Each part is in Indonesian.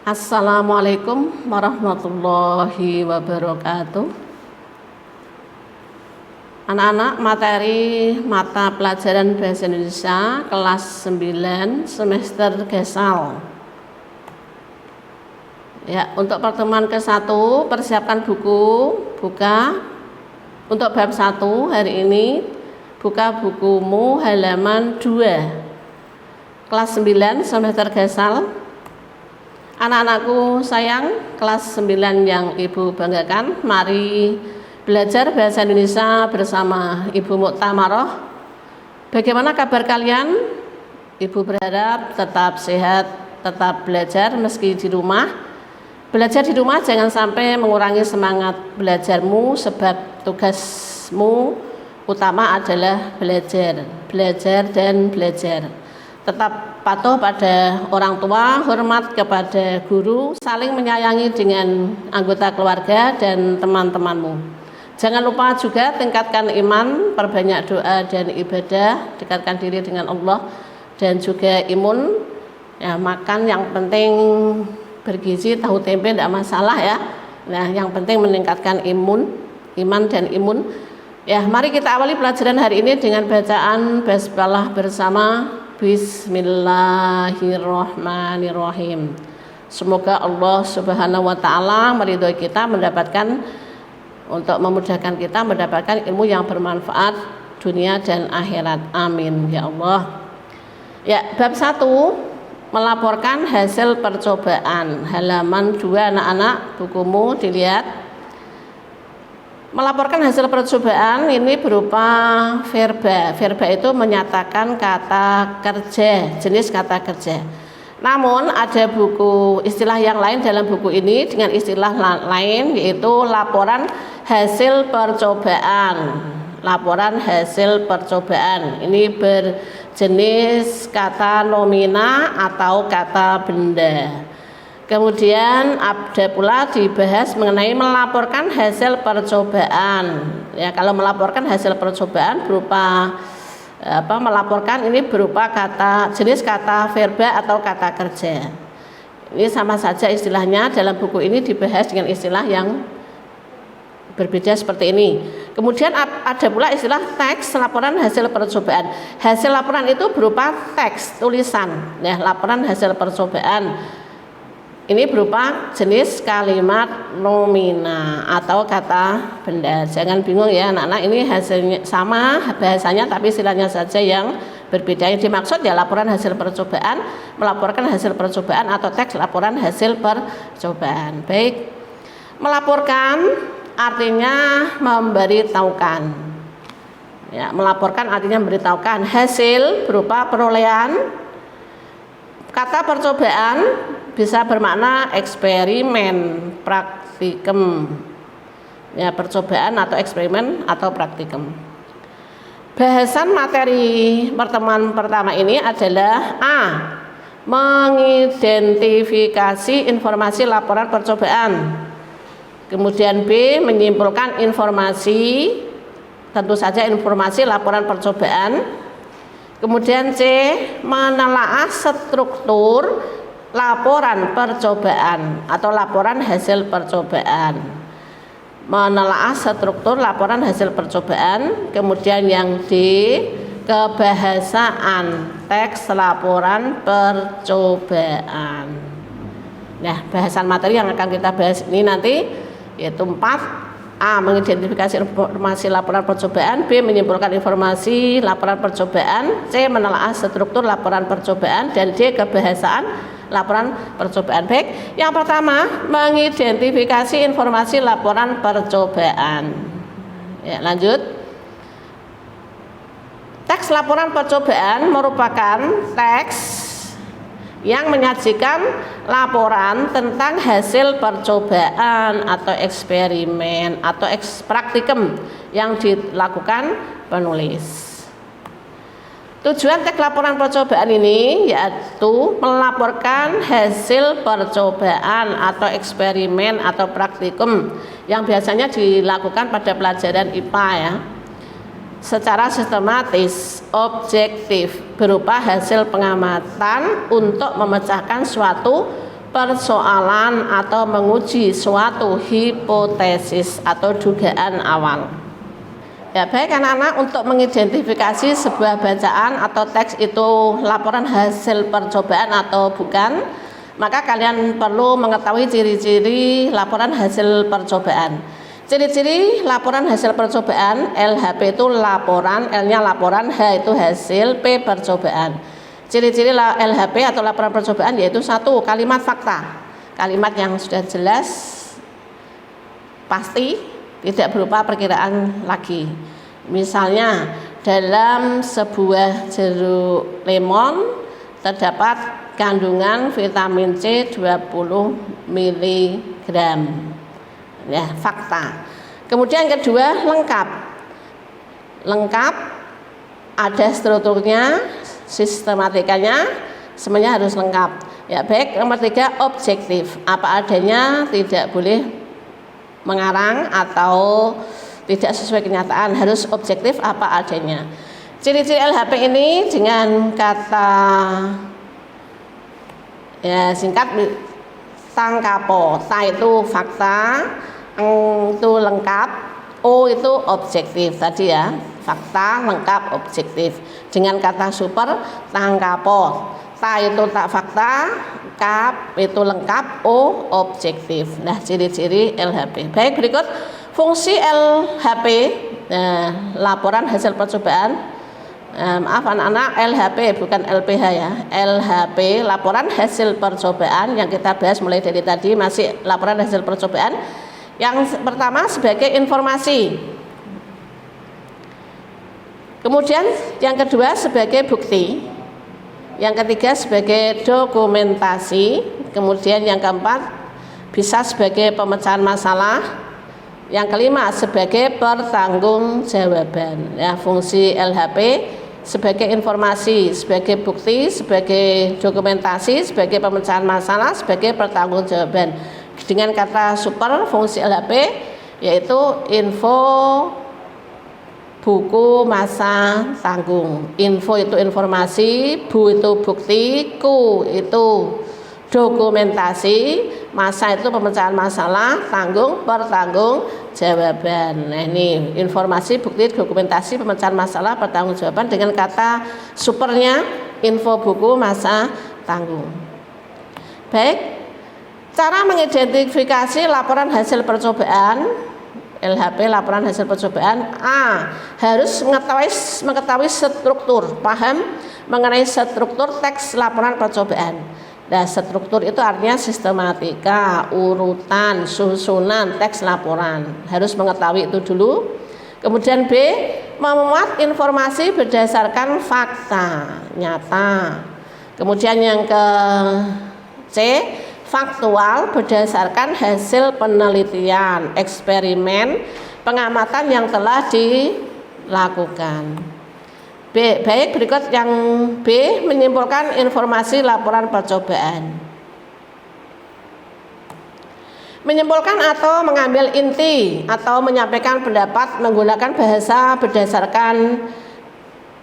Assalamualaikum warahmatullahi wabarakatuh. Anak-anak, materi mata pelajaran Bahasa Indonesia kelas 9 semester Gesal. Ya, untuk pertemuan ke-1 persiapkan buku, buka. Untuk bab 1 hari ini buka bukumu halaman 2. Kelas 9 semester Gesal. Anak-anakku sayang, kelas 9 yang Ibu banggakan, mari belajar Bahasa Indonesia bersama Ibu Muktamarah. Bagaimana kabar kalian? Ibu berharap tetap sehat, tetap belajar meski di rumah. Belajar di rumah jangan sampai mengurangi semangat belajarmu, sebab tugasmu utama adalah belajar dan belajar. Tetap patuh pada orang tua, hormat kepada guru, saling menyayangi dengan anggota keluarga dan teman-temanmu. Jangan lupa juga tingkatkan iman, perbanyak doa dan ibadah, dekatkan diri dengan Allah, dan juga imun. Ya, makan yang penting bergizi, tahu tempe tidak masalah ya. Nah, yang penting meningkatkan iman dan imun. Ya, mari kita awali pelajaran hari ini dengan bacaan basmalah bersama. Bismillahirrahmanirrahim. Semoga Allah Subhanahu wa taala meridhoi kita untuk memudahkan kita mendapatkan ilmu yang bermanfaat dunia dan akhirat. Amin ya Allah. Ya, bab 1 melaporkan hasil percobaan. Halaman 2 anak-anak, bukumu dilihat. Melaporkan hasil percobaan ini berupa verba. Verba itu menyatakan kata kerja, jenis kata kerja. Namun ada buku istilah yang lain dalam buku ini dengan istilah lain, yaitu laporan hasil percobaan. Laporan hasil percobaan ini berjenis kata nomina atau kata benda. Kemudian ada pula dibahas mengenai melaporkan hasil percobaan. Ya, kalau melaporkan hasil percobaan berupa melaporkan ini berupa jenis kata verba atau kata kerja. Ini sama saja istilahnya, dalam buku ini dibahas dengan istilah yang berbeda seperti ini. Kemudian ada pula istilah teks laporan hasil percobaan. Hasil laporan itu berupa teks tulisan. Ya, laporan hasil percobaan ini berupa jenis kalimat nomina atau kata benda. Jangan bingung ya anak-anak, ini hasilnya sama bahasanya tapi istilahnya saja yang berbeda. Yang dimaksud ya laporan hasil percobaan, melaporkan hasil percobaan, atau teks laporan hasil percobaan. Baik, melaporkan artinya memberitahukan. Ya, melaporkan artinya memberitahukan. Hasil berupa perolehan. Kata percobaan bisa bermakna eksperimen, praktikum. Ya, percobaan atau eksperimen atau praktikum. Bahasan materi pertemuan pertama ini adalah A. Mengidentifikasi informasi laporan percobaan. Kemudian B. Menyimpulkan informasi, tentu saja informasi laporan percobaan. Kemudian C. Menelaah struktur laporan percobaan atau laporan hasil percobaan. Menelaah struktur laporan hasil percobaan. Kemudian yang D. Kebahasaan teks laporan percobaan. Nah, bahasan materi yang akan kita bahas ini nanti yaitu 4. A. Mengidentifikasi informasi laporan percobaan. B. Menyimpulkan informasi laporan percobaan. C. Menelaah struktur laporan percobaan. Dan D. Kebahasaan laporan percobaan. Baik, yang pertama mengidentifikasi informasi laporan percobaan. Ya, lanjut. Teks laporan percobaan merupakan teks yang menyajikan laporan tentang hasil percobaan atau eksperimen atau praktikum yang dilakukan penulis. Tujuan teks laporan percobaan ini yaitu melaporkan hasil percobaan atau eksperimen atau praktikum yang biasanya dilakukan pada pelajaran IPA ya, secara sistematis, objektif, berupa hasil pengamatan untuk memecahkan suatu persoalan atau menguji suatu hipotesis atau dugaan awal. Ya, baik anak-anak, untuk mengidentifikasi sebuah bacaan atau teks itu laporan hasil percobaan atau bukan, maka kalian perlu mengetahui ciri-ciri laporan hasil percobaan. Ciri-ciri laporan hasil percobaan, LHP itu laporan, L-nya laporan, H itu hasil, P percobaan. Ciri-ciri LHP atau laporan percobaan yaitu 1. Kalimat fakta, kalimat yang sudah jelas, pasti, tidak berupa perkiraan lagi. Misalnya, dalam sebuah jeruk lemon terdapat kandungan vitamin C 20 mg. Ya, fakta. Kemudian kedua, lengkap. Lengkap, ada strukturnya, sistematikanya, semuanya harus lengkap. Ya, baik. Nomor 3, objektif. Apa adanya, tidak boleh mengarang atau tidak sesuai kenyataan, harus objektif apa adanya. Ciri-ciri LHP ini dengan kata ya singkat tangkapo. Ta itu fakta, itu lengkap, O itu objektif tadi ya, fakta, lengkap, objektif. Dengan kata super tangkapo. Ta itu tak fakta, kap itu lengkap, O objektif. Nah, ciri-ciri LHP. Baik, berikut fungsi LHP, laporan hasil percobaan. Maaf anak-anak, LHP bukan LPH ya. LHP, laporan hasil percobaan, yang kita bahas mulai dari tadi masih laporan hasil percobaan. Yang pertama sebagai informasi. Kemudian yang kedua sebagai bukti. Yang ketiga sebagai dokumentasi. Kemudian yang keempat bisa sebagai pemecahan masalah. Yang kelima sebagai pertanggungjawaban. Ya, fungsi LHP sebagai informasi, sebagai bukti, sebagai dokumentasi, sebagai pemecahan masalah, sebagai pertanggungjawaban. Dengan kata super, fungsi LHP yaitu info, buku, masa, tanggung. Info itu informasi, bu itu bukti, ku itu dokumentasi, masa itu pemecahan masalah, tanggung pertanggung jawaban. Nah, ini informasi, bukti, dokumentasi, pemecahan masalah, pertanggung jawaban dengan kata supernya info, buku, masa, tanggung. Baik, cara mengidentifikasi laporan hasil percobaan LHP, laporan hasil percobaan. A, harus mengetahui struktur, paham mengenai struktur teks laporan percobaan. Nah, struktur itu artinya sistematika, urutan, susunan teks laporan. Harus mengetahui itu dulu. Kemudian B, memuat informasi berdasarkan fakta nyata. Kemudian yang ke C, faktual berdasarkan hasil penelitian, eksperimen, pengamatan yang telah dilakukan. Baik, berikut yang B, menyimpulkan informasi laporan percobaan. Menyimpulkan atau mengambil inti atau menyampaikan pendapat menggunakan bahasa berdasarkan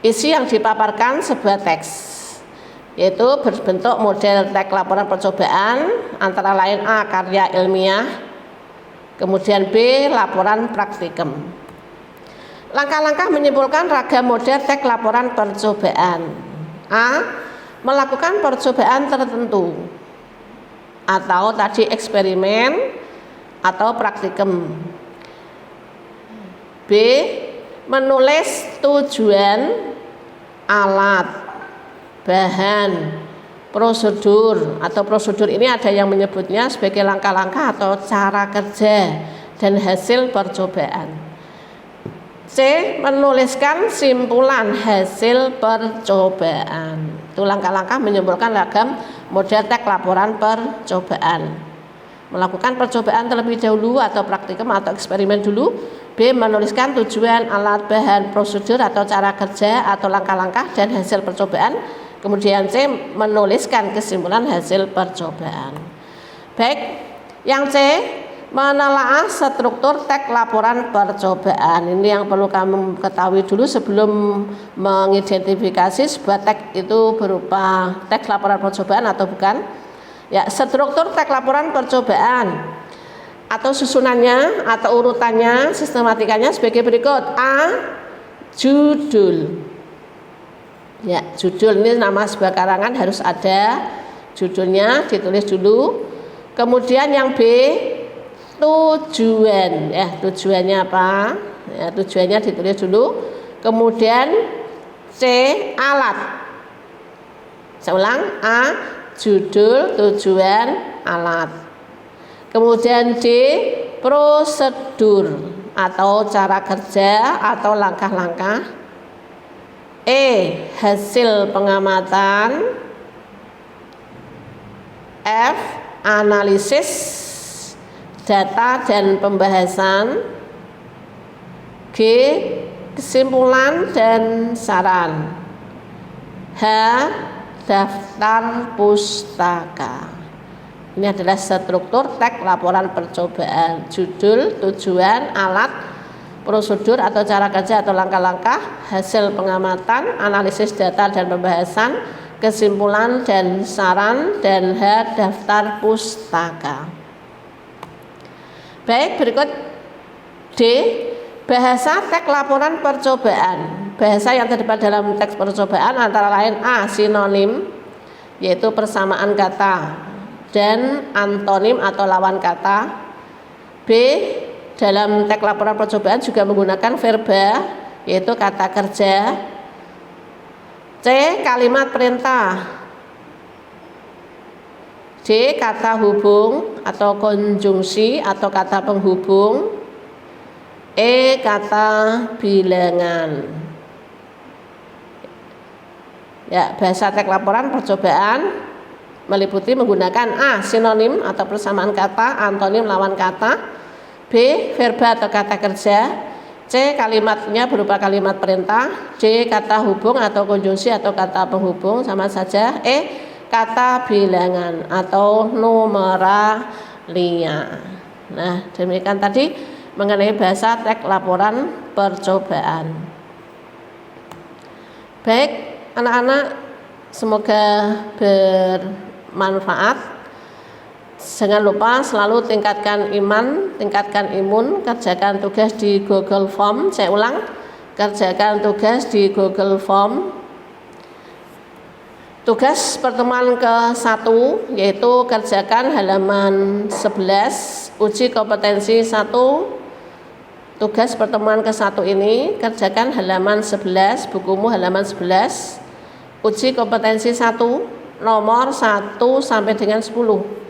isi yang dipaparkan sebuah teks, yaitu berbentuk model teks laporan percobaan, antara lain A, karya ilmiah, kemudian B, laporan praktikum. Langkah-langkah menyimpulkan ragam model teks laporan percobaan. A, melakukan percobaan tertentu atau tadi eksperimen atau praktikum. B, menulis tujuan, alat, bahan, prosedur, atau prosedur ini ada yang menyebutnya sebagai langkah-langkah atau cara kerja dan hasil percobaan. C, menuliskan simpulan hasil percobaan. Itu langkah-langkah menyimpulkan ragam model teks laporan percobaan. Melakukan percobaan terlebih dahulu atau praktikum atau eksperimen dulu. B, menuliskan tujuan, alat, bahan, prosedur atau cara kerja atau langkah-langkah dan hasil percobaan. Kemudian C, menuliskan kesimpulan hasil percobaan. Baik, yang C, menelaah struktur teks laporan percobaan. Ini yang perlu kamu ketahui dulu sebelum mengidentifikasi sebuah teks itu berupa teks laporan percobaan atau bukan. Ya, struktur teks laporan percobaan atau susunannya atau urutannya, sistematikanya sebagai berikut. A. Judul. Ya, judul ini nama sebuah karangan harus ada judulnya, ditulis dulu. Kemudian yang B, tujuan. Ya, tujuannya apa? Ya, tujuannya ditulis dulu. Kemudian C, alat. Saya ulang, A, judul, tujuan, alat. Kemudian D, prosedur atau cara kerja atau langkah-langkah. E, hasil pengamatan. F, analisis data dan pembahasan. G, kesimpulan dan saran. H, daftar pustaka. Ini adalah struktur teks laporan percobaan. Judul, tujuan, alat, prosedur atau cara kerja atau langkah-langkah, hasil pengamatan, analisis data dan pembahasan, kesimpulan dan saran, dan H, daftar pustaka. Baik, berikut D, bahasa teks laporan percobaan. Bahasa yang terdapat dalam teks percobaan antara lain A, sinonim, yaitu persamaan kata dan antonim atau lawan kata. B, dalam teks laporan percobaan juga menggunakan verba, yaitu kata kerja. C, kalimat perintah. D, kata hubung atau konjungsi atau kata penghubung. E, kata bilangan. Ya, bahasa teks laporan percobaan meliputi menggunakan A, sinonim atau persamaan kata, antonim lawan kata. B, verba atau kata kerja. C, kalimatnya berupa kalimat perintah. D, kata hubung atau konjungsi atau kata penghubung, sama saja. E, kata bilangan atau numeralia. Nah, demikian tadi mengenai bahasa teks laporan percobaan. Baik, anak-anak, semoga bermanfaat. Jangan lupa selalu tingkatkan iman, tingkatkan imun, kerjakan tugas di Google Form. Saya ulang, kerjakan tugas di Google Form. Tugas pertemuan ke-1 yaitu kerjakan halaman 11, uji kompetensi 1. Tugas pertemuan ke-1 ini kerjakan halaman 11, bukumu halaman 11, uji kompetensi 1, nomor 1 sampai dengan 10.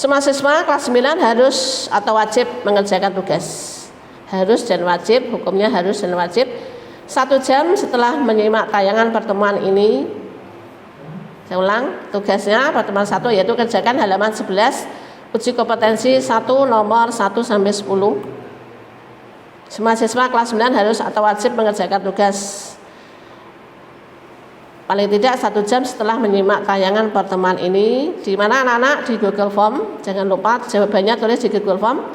Semua siswa kelas 9 harus atau wajib mengerjakan tugas. Harus dan wajib, hukumnya harus dan wajib. 1 jam setelah menyimak tayangan pertemuan ini. Saya ulang, tugasnya pertemuan 1 yaitu kerjakan halaman 11, uji kompetensi 1, nomor 1 sampai 10. Semua siswa kelas 9 harus atau wajib mengerjakan tugas. Paling tidak 1 jam setelah menyimak tayangan pertemuan ini. Di mana anak-anak? Di Google Form. Jangan lupa jawabannya tulis di Google Form.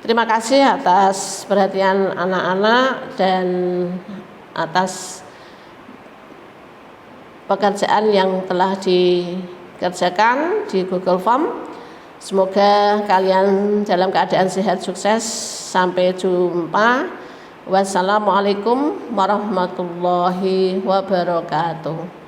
Terima kasih atas perhatian anak-anak dan atas pekerjaan yang telah dikerjakan di Google Form. Semoga kalian dalam keadaan sehat, sukses. Sampai jumpa. Wassalamualaikum warahmatullahi wabarakatuh.